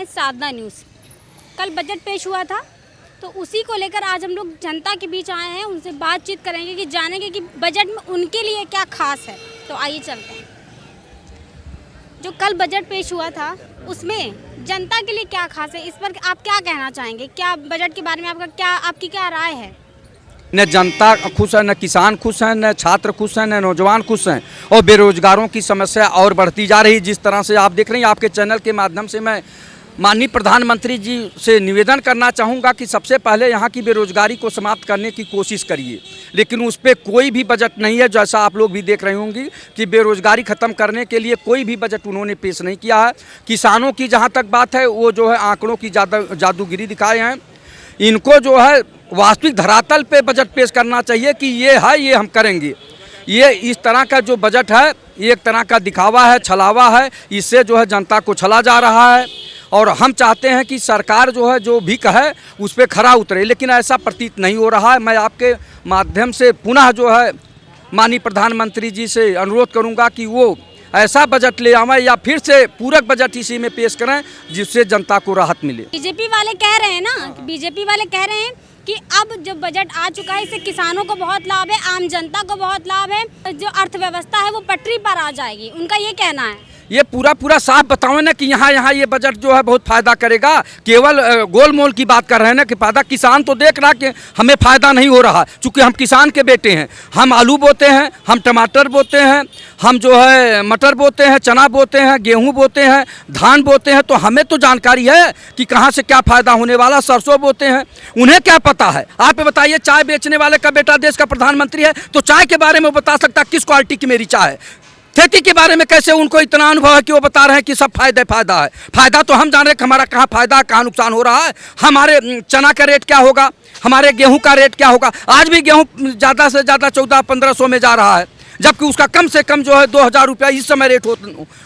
हैं साधना न्यूज़। कल बजट पेश हुआ था तो उसी को लेकर आज हम लोग जनता के बीच आए हैं, उनसे बातचीत करेंगे कि जानेंगे कि बजट में उनके लिए क्या खास है। तो आइए चलते हैं। जो कल बजट पेश हुआ था उसमें जनता के लिए क्या खास है, इस पर आप क्या कहना चाहेंगे? क्या बजट के बारे में आपकी क्या राय है? न जनता खुश है, न किसान खुश हैं, न छात्र खुश हैं, न नौजवान खुश हैं और बेरोजगारों की समस्या और बढ़ती जा रही है। जिस तरह से आप देख रहे हैं, आपके चैनल के माध्यम से मैं माननीय प्रधानमंत्री जी से निवेदन करना चाहूँगा कि सबसे पहले यहाँ की बेरोजगारी को समाप्त करने की कोशिश करिए, लेकिन उस पर कोई भी बजट नहीं है। जैसा आप लोग भी देख रहे होंगे कि बेरोजगारी ख़त्म करने के लिए कोई भी बजट उन्होंने पेश नहीं किया है। किसानों की जहाँ तक बात है, वो जो है आंकड़ों की जादूगिरी दिखाए हैं। इनको जो है वास्तविक धरातल पे बजट पेश करना चाहिए कि ये है, ये हम करेंगे। ये इस तरह का जो बजट है, ये एक तरह का दिखावा है, छलावा है। इससे जो है जनता को छला जा रहा है और हम चाहते हैं कि सरकार जो है जो भी कहे उस पर खरा उतरे, लेकिन ऐसा प्रतीत नहीं हो रहा है। मैं आपके माध्यम से पुनः जो है माननीय प्रधानमंत्री जी से अनुरोध करूंगा कि वो ऐसा बजट ले आवें या फिर से पूरक बजट इसी में पेश करें जिससे जनता को राहत मिले। बीजेपी वाले कह रहे हैं ना, बीजेपी वाले कह रहे हैं कि अब जो बजट आ चुका है इससे किसानों को बहुत लाभ है, आम जनता को बहुत लाभ है, जो अर्थव्यवस्था है वो पटरी पर आ जाएगी। उनका ये कहना है। ये पूरा साफ बताओ ना कि यहाँ ये बजट जो है बहुत फायदा करेगा। केवल गोल मोल की बात कर रहे हैं ना कि फायदा किसान तो देख रहा कि हमें फायदा नहीं हो रहा, चूँकि हम किसान के बेटे हैं। हम आलू बोते हैं, हम टमाटर बोते हैं, हम जो है मटर बोते हैं, चना बोते हैं, गेहूँ बोते हैं, धान बोते हैं। तो हमें तो जानकारी है कि कहाँ से क्या फ़ायदा होने वाला। सरसों बोते हैं, उन्हें क्या पता है? आप बताइए, चाय बेचने वाले का बेटा देश का प्रधानमंत्री है तो चाय के बारे में बता सकता किस क्वालिटी की मेरी चाय है। खेती के बारे में कैसे उनको इतना अनुभव है कि वो बता रहे हैं कि सब फायदा है। फायदा तो हम जान रहे हैं कि हमारा कहाँ फायदा है, कहाँ नुकसान हो रहा है। हमारे चना का रेट क्या होगा, हमारे गेहूं का रेट क्या होगा। आज भी गेहूं ज़्यादा से ज़्यादा 1400-1500 में जा रहा है, जबकि उसका कम से कम जो है 2000 रुपया इस समय रेट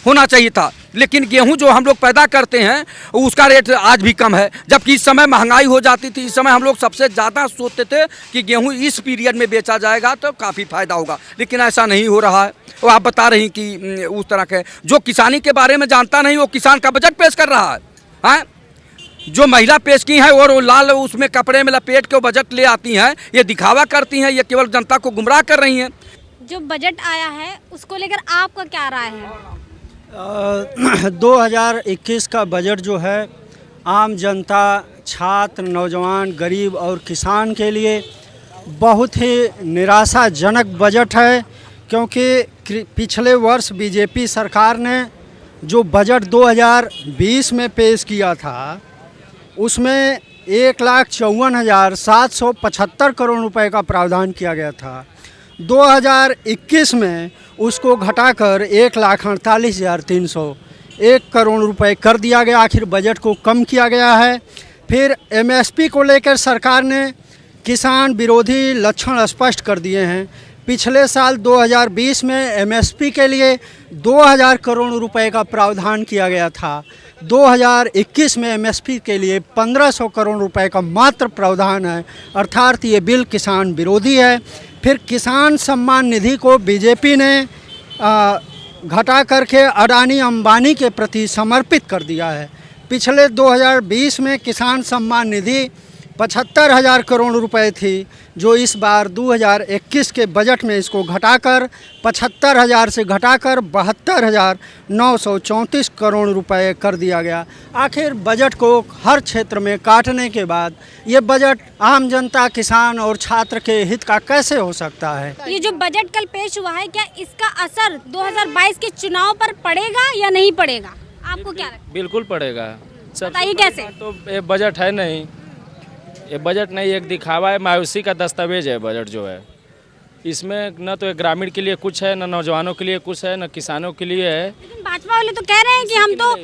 होना चाहिए था। लेकिन गेहूं जो हम लोग पैदा करते हैं उसका रेट आज भी कम है, जबकि इस समय महंगाई हो जाती थी। इस समय हम लोग सबसे ज़्यादा सोचते थे कि गेहूं इस पीरियड में बेचा जाएगा तो काफ़ी फ़ायदा होगा, लेकिन ऐसा नहीं हो रहा है। वो आप बता रही कि उस तरह के जो किसानी के बारे में जानता नहीं वो किसान का बजट पेश कर रहा है। हाँ, जो महिला पेश की है और वो लाल उसमें कपड़े में लपेट के बजट ले आती हैं, ये दिखावा करती हैं, ये केवल जनता को गुमराह कर रही हैं। जो बजट आया है उसको लेकर आपका क्या राय है? 2021 का बजट जो है आम जनता, छात्र, नौजवान, गरीब और किसान के लिए बहुत ही निराशाजनक बजट है, क्योंकि पिछले वर्ष बीजेपी सरकार ने जो बजट 2020 में पेश किया था उसमें 1,54,775 करोड़ रुपए का प्रावधान किया गया था। 2021 में उसको घटाकर 1,48,301 करोड़ रुपए कर दिया गया। आखिर बजट को कम किया गया है। फिर एमएसपी को लेकर सरकार ने किसान विरोधी लक्षण स्पष्ट कर दिए हैं। पिछले साल 2020 में एमएसपी के लिए 2000 करोड़ रुपए का प्रावधान किया गया था। 2021 में एमएसपी के लिए 1500 करोड़ रुपए का मात्र प्रावधान है, अर्थात ये बिल किसान विरोधी है। फिर किसान सम्मान निधि को बीजेपी ने घटा करके अडानी अंबानी के प्रति समर्पित कर दिया है। पिछले 2020 में किसान सम्मान निधि 75,000 करोड़ रुपए थी, जो इस बार 2021 के बजट में इसको घटाकर 75,000 से घटाकर 72,934 करोड़ रुपए कर दिया गया। आखिर बजट को हर क्षेत्र में काटने के बाद ये बजट आम जनता, किसान और छात्र के हित का कैसे हो सकता है? ये जो बजट कल पेश हुआ है, क्या इसका असर 2022 के चुनाव पर पड़ेगा या नहीं पड़ेगा? आपको क्या लगता है? बिल्कुल पड़ेगा। बताइए कैसे? तो ये बजट है नहीं, ये बजट नहीं, एक दिखावा है, मायूसी का दस्तावेज है बजट जो है। इसमें न तो ग्रामीण के लिए कुछ है, न नौजवानों के लिए कुछ है, न किसानों के लिए है। लेकिन भाजपा वाले तो कह रहे हैं कि हम तो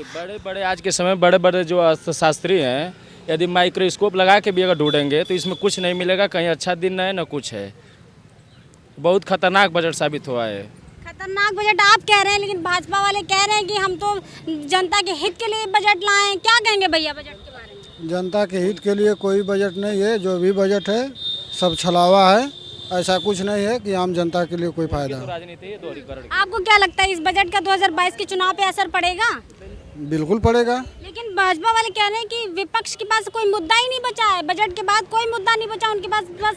बड़े आज के समय बड़े जो अर्थशास्त्री हैं, यदि माइक्रोस्कोप लगा के भी अगर ढूंढेंगे तो इसमें कुछ नहीं मिलेगा। कहीं अच्छा दिन है न कुछ है। बहुत खतरनाक बजट साबित हुआ है। खतरनाक बजट आप कह रहे हैं, लेकिन भाजपा वाले कह रहे हैं कि हम तो जनता के हित के लिए बजट लाए हैं। क्या कहेंगे भैया बजट के बारे में? जनता के हित के लिए कोई बजट नहीं है। जो भी बजट है सब छलावा है। ऐसा कुछ नहीं है कि आम जनता के लिए कोई फायदा है। राजनीति है, आपको क्या लगता है इस बजट का 2022 के चुनाव पे असर पड़ेगा? बिल्कुल पड़ेगा। लेकिन भाजपा वाले कह रहे हैं कि विपक्ष के पास कोई मुद्दा ही नहीं बचा है, बजट के बाद कोई मुद्दा नहीं बचा उनके पास, बस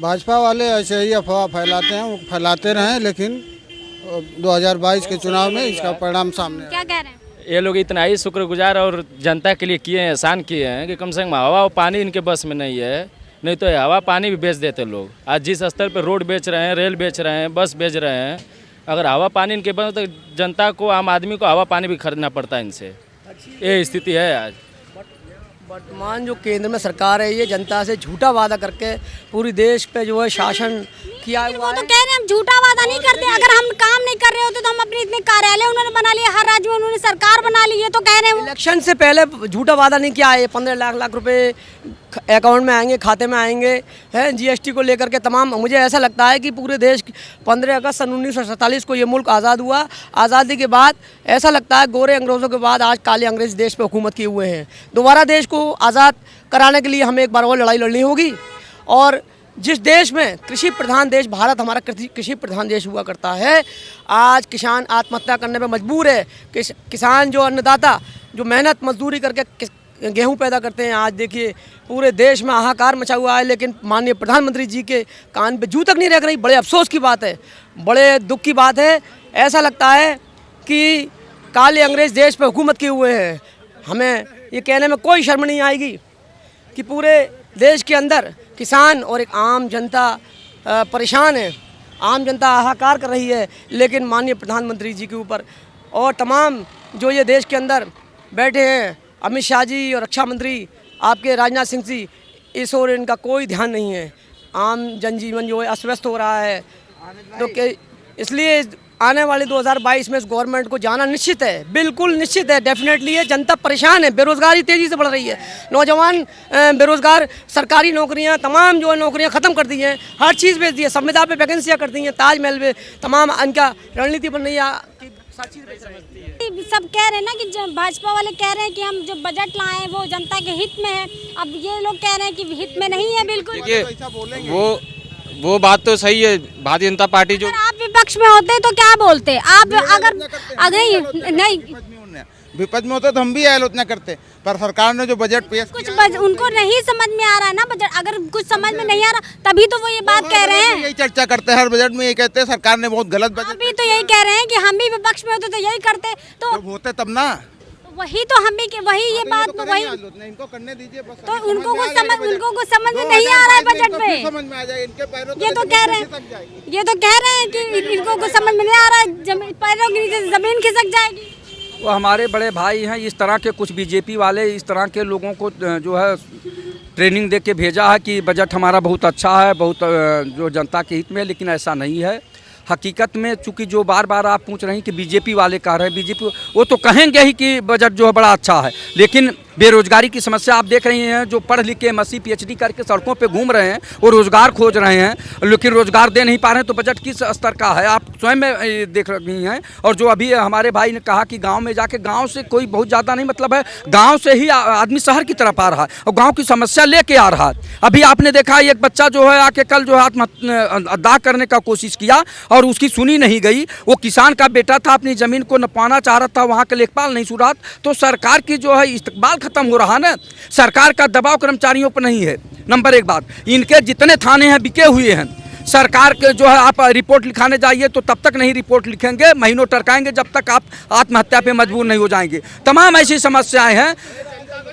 भाजपा वाले ऐसे ही अफवाह फैलाते हैं, वो फैलाते रहें, लेकिन 2022 के चुनाव में इसका परिणाम सामने क्या कह रहे हैं? ये लोग इतना ही शुक्रगुजार और जनता के लिए किए हैं, एहसान किए हैं कि कम से कम हवा और पानी इनके बस में नहीं है, नहीं तो हवा पानी भी बेच देते लोग। आज जिस स्तर पर रोड बेच रहे हैं, रेल बेच रहे हैं, बस बेच रहे हैं, अगर हवा पानी इनके पास तो जनता को, आम आदमी को हवा पानी भी खरीदना पड़ता है इनसे। ये स्थिति है आज। वर्तमान जो केंद्र में सरकार है, ये जनता से झूठा वादा करके पूरी देश पे जो है शासन किया हुआ वो तो है। कह रहे हैं हम झूठा वादा नहीं करते, अगर हम काम नहीं कर रहे होते तो हम अपने इतने कार्यालय उन्होंने बना लिए, हर राज्य में उन्होंने सरकार बना ली है, तो कह रहे हैं इलेक्शन से पहले झूठा वादा नहीं किया है। 15 लाख रुपए अकाउंट में आएंगे, खाते में आएंगे, हैं जीएसटी को लेकर के तमाम। मुझे ऐसा लगता है कि पूरे देश 15 अगस्त सन 1947 को ये मुल्क आज़ाद हुआ। आज़ादी के बाद ऐसा लगता है गोरे अंग्रेज़ों के बाद आज काले अंग्रेज देश पे हुकूमत किए हुए हैं। दोबारा देश को आज़ाद कराने के लिए हमें एक बार और लड़ाई लड़नी होगी। और जिस देश में कृषि प्रधान देश भारत हमारा कृषि प्रधान देश हुआ करता है, आज किसान आत्महत्या करने पे मजबूर है। किसान जो अन्नदाता जो मेहनत मजदूरी करके गेहूं पैदा करते हैं, आज देखिए पूरे देश में हाहाकार मचा हुआ है, लेकिन माननीय प्रधानमंत्री जी के कान पे जू तक नहीं रख रही। बड़े अफसोस की बात है, बड़े दुख की बात है। ऐसा लगता है कि काले अंग्रेज देश पे हुकूमत किए हुए हैं। हमें ये कहने में कोई शर्म नहीं आएगी कि पूरे देश के अंदर किसान और एक आम जनता परेशान है, आम जनता हाहाकार कर रही है, लेकिन माननीय प्रधानमंत्री जी के ऊपर और तमाम जो ये देश के अंदर बैठे हैं, अमित शाह जी और रक्षा मंत्री आपके राजनाथ सिंह जी, इस ओर इनका कोई ध्यान नहीं है। आम जनजीवन जो है अस्त व्यस्त हो रहा है, तो इसलिए आने वाले 2022 में इस गवर्नमेंट को जाना निश्चित है, बिल्कुल निश्चित है, डेफिनेटली है। जनता परेशान है, बेरोज़गारी तेज़ी से बढ़ रही है, नौजवान बेरोज़गार, सरकारी नौकरियां तमाम जो है नौकरियां ख़त्म कर दी हैं, हर चीज़ बेच दी है, संविदा पे वैकेंसियाँ कर दी हैं, ताजमहल पे तमाम इनका रणनीति बन रही है। सब कह रहे हैं ना कि भाजपा वाले कह रहे हैं कि हम जो बजट लाए हैं वो जनता के हित में है, अब ये लोग कह रहे हैं कि हित में नहीं है। बिल्कुल देखिए वो बात तो सही है। भारतीय जनता पार्टी जो, अगर आप विपक्ष में होते तो क्या बोलते आप? अगर नहीं विपक्ष में होते तो हम भी आलोचना करते, पर सरकार ने जो बजट पेश उनको नहीं समझ में आ रहा है ना बजट। अगर कुछ समझ में नहीं आ रहा तभी तो वो ये बात कह रहे हैं। यही चर्चा करते हैं हर बजट में, ये कहते हैं सरकार ने बहुत गलत बजट। अभी तो यही कह रहे हैं कि हम भी विपक्ष में होते तो यही करते, तो होते तब ना, वही तो हम भी वही ये बात तो वही इनको करने दीजिए बस। तो उनको कुछ समझ में नहीं आ रहा है बजट में। समझ में आ जाए इनके पैरों, ये तो कह रहे हैं कि इनको कुछ समझ में नहीं आ रहा है, पैरों के नीचे जमीन खिसक जाएगी। वो हमारे बड़े भाई हैं, इस तरह के कुछ बीजेपी वाले इस तरह के लोगों को जो है ट्रेनिंग दे के भेजा है कि बजट हमारा बहुत अच्छा है, बहुत जो जनता के हित में, लेकिन ऐसा नहीं है। हकीकत में चूँकि जो बार बार आप पूछ रहे हैं कि बीजेपी वाले कह रहे हैं, बीजेपी वो तो कहेंगे ही कि बजट जो है बड़ा अच्छा है, लेकिन बेरोजगारी की समस्या आप देख रही हैं। जो पढ़ लिख के MSc PhD करके सड़कों पे घूम रहे हैं वो रोज़गार खोज रहे हैं, लेकिन रोज़गार दे नहीं पा रहे हैं, तो बजट किस स्तर का है आप स्वयं में देख रही हैं। और जो अभी हमारे भाई ने कहा कि गांव में जाके, गांव से कोई बहुत ज़्यादा नहीं मतलब है, गांव से ही आदमी शहर की तरफ आ रहा है और गाँव की समस्या लेके आ रहा है। अभी आपने देखा एक बच्चा जो है आके कल जो है आत्महत्या करने का कोशिश किया और उसकी सुनी नहीं गई। वो किसान का बेटा था, अपनी ज़मीन को नपाना चाह रहा था, वहाँ के लेखपाल नहीं सुना। तो सरकार की जो है इस्तकबाल खत्म हो रहा ना, सरकार का दबाव कर्मचारियों पर नहीं है। नंबर एक बात, इनके जितने थाने हैं बिके हुए हैं। सरकार के जो है आप रिपोर्ट लिखाने जाइए तो तब तक नहीं रिपोर्ट लिखेंगे, महीनों टरकाएंगे जब तक आप आत्महत्या पे मजबूर नहीं हो जाएंगे। तमाम ऐसी समस्याएं हैं।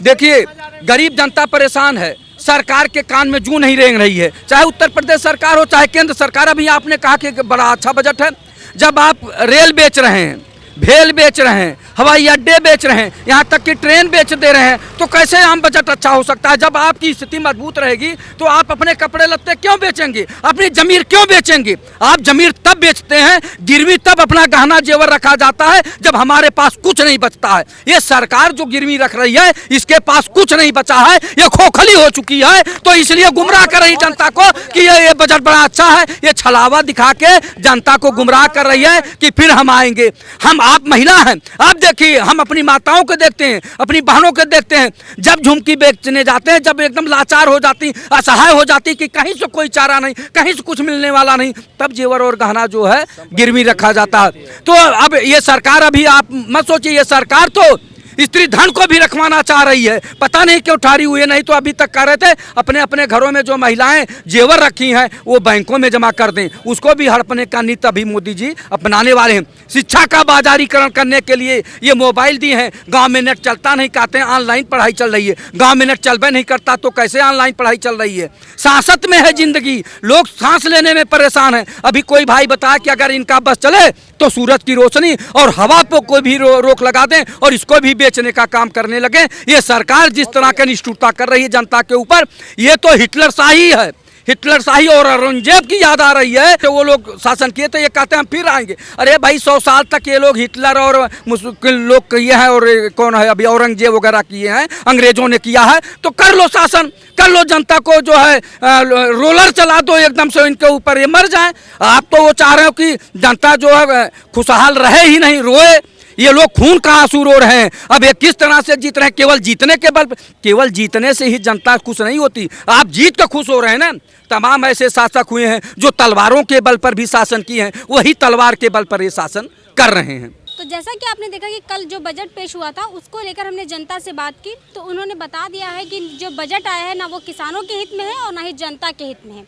देखिए गरीब जनता परेशान है, सरकार के कान में जूं नहीं रेंग रही है, चाहे उत्तर प्रदेश सरकार हो चाहे केंद्र सरकार। अभी आपने कहा कि बड़ा अच्छा बजट है, जब आप रेल बेच रहे हैं, भेल बेच रहे हैं, हवाई अड्डे बेच रहे हैं, यहाँ तक कि ट्रेन बेच दे रहे हैं, तो कैसे आम बजट अच्छा हो सकता है? जब आपकी स्थिति मजबूत रहेगी तो आप अपने कपड़े लत्ते क्यों बेचेंगे, अपनी जमीर क्यों बेचेंगे? आप जमीर तब बेचते हैं, गिरवी तब अपना गहना जेवर रखा जाता है जब हमारे पास कुछ नहीं बचता है। ये सरकार जो गिरवी रख रही है इसके पास कुछ नहीं बचा है, ये खोखली हो चुकी है, तो इसलिए गुमराह कर रही जनता को कि ये बजट बड़ा अच्छा है। ये छलावा दिखा के जनता को गुमराह कर रही है कि फिर हम आएंगे। हम आप महिला हैं, आप देखिए, हम अपनी माताओं को देखते हैं, अपनी बहनों को देखते हैं, जब झुमकी बेचने जाते हैं, जब एकदम लाचार हो जाती, असहाय हो जाती कि कहीं से कोई चारा नहीं, कहीं से कुछ मिलने वाला नहीं, तब जेवर और गहना जो है गिरवी रखा जाता है। तो अब ये सरकार, अभी आप मत सोचिए, ये सरकार तो स्त्री धन को भी रखवाना चाह रही है, पता नहीं क्यों ठारी हुई है। नहीं तो अभी तक कह रहे थे अपने अपने घरों में जो महिलाएं जेवर रखी हैं वो बैंकों में जमा कर दें, उसको भी हड़पने का नीति अभी मोदी जी अपनाने वाले हैं। शिक्षा का बाजारीकरण करने के लिए ये मोबाइल दिए हैं, गांव में नेट चलता नहीं, कहते हैं ऑनलाइन पढ़ाई चल रही है, गांव में नेट चलबे नहीं करता तो कैसे ऑनलाइन पढ़ाई चल रही है। सांसत में है जिंदगी, लोग सांस लेने में परेशान हैं। अभी कोई भाई बताया कि अगर इनका बस चले तो सूरज की रोशनी और हवा पर कोई भी रोक लगा दें और इसको भी बेचने का काम करने लगे। ये सरकार जिस तरह की निष्ठुरता कर रही है जनता के ऊपर, ये तो हिटलर शाही है, हिटलर शाही। और औरंगजेब की याद आ रही है तो वो लोग शासन किए थे, ये कहते हैं हम फिर आएंगे। अरे भाई 100 साल तक ये लोग हिटलर और मुस्लिम लोग किए हैं, और कौन है अभी औरंगजेब वगैरह किए हैं, अंग्रेजों ने किया है। तो कर लो शासन, कर लो, जनता को जो है रोलर चला दो एकदम से इनके ऊपर, ये मर जाए। आप तो वो चाह रहे हो कि जनता जो है खुशहाल रहे ही नहीं, रोए। ये लोग खून का आंसू रो रहे हैं। अब ये किस तरह से जीत रहे हैं? केवल जीतने के बल, केवल जीतने से ही जनता खुश नहीं होती। आप जीत के खुश हो रहे हैं ना। तमाम ऐसे शासक हुए हैं जो तलवारों के बल पर भी शासन किए हैं, वही तलवार के बल पर ये शासन कर रहे हैं। तो जैसा कि आपने देखा कि कल जो बजट पेश हुआ था उसको लेकर हमने जनता से बात की, तो उन्होंने बता दिया है कि जो बजट आया है ना वो किसानों के हित में है और ना ही जनता के हित में है।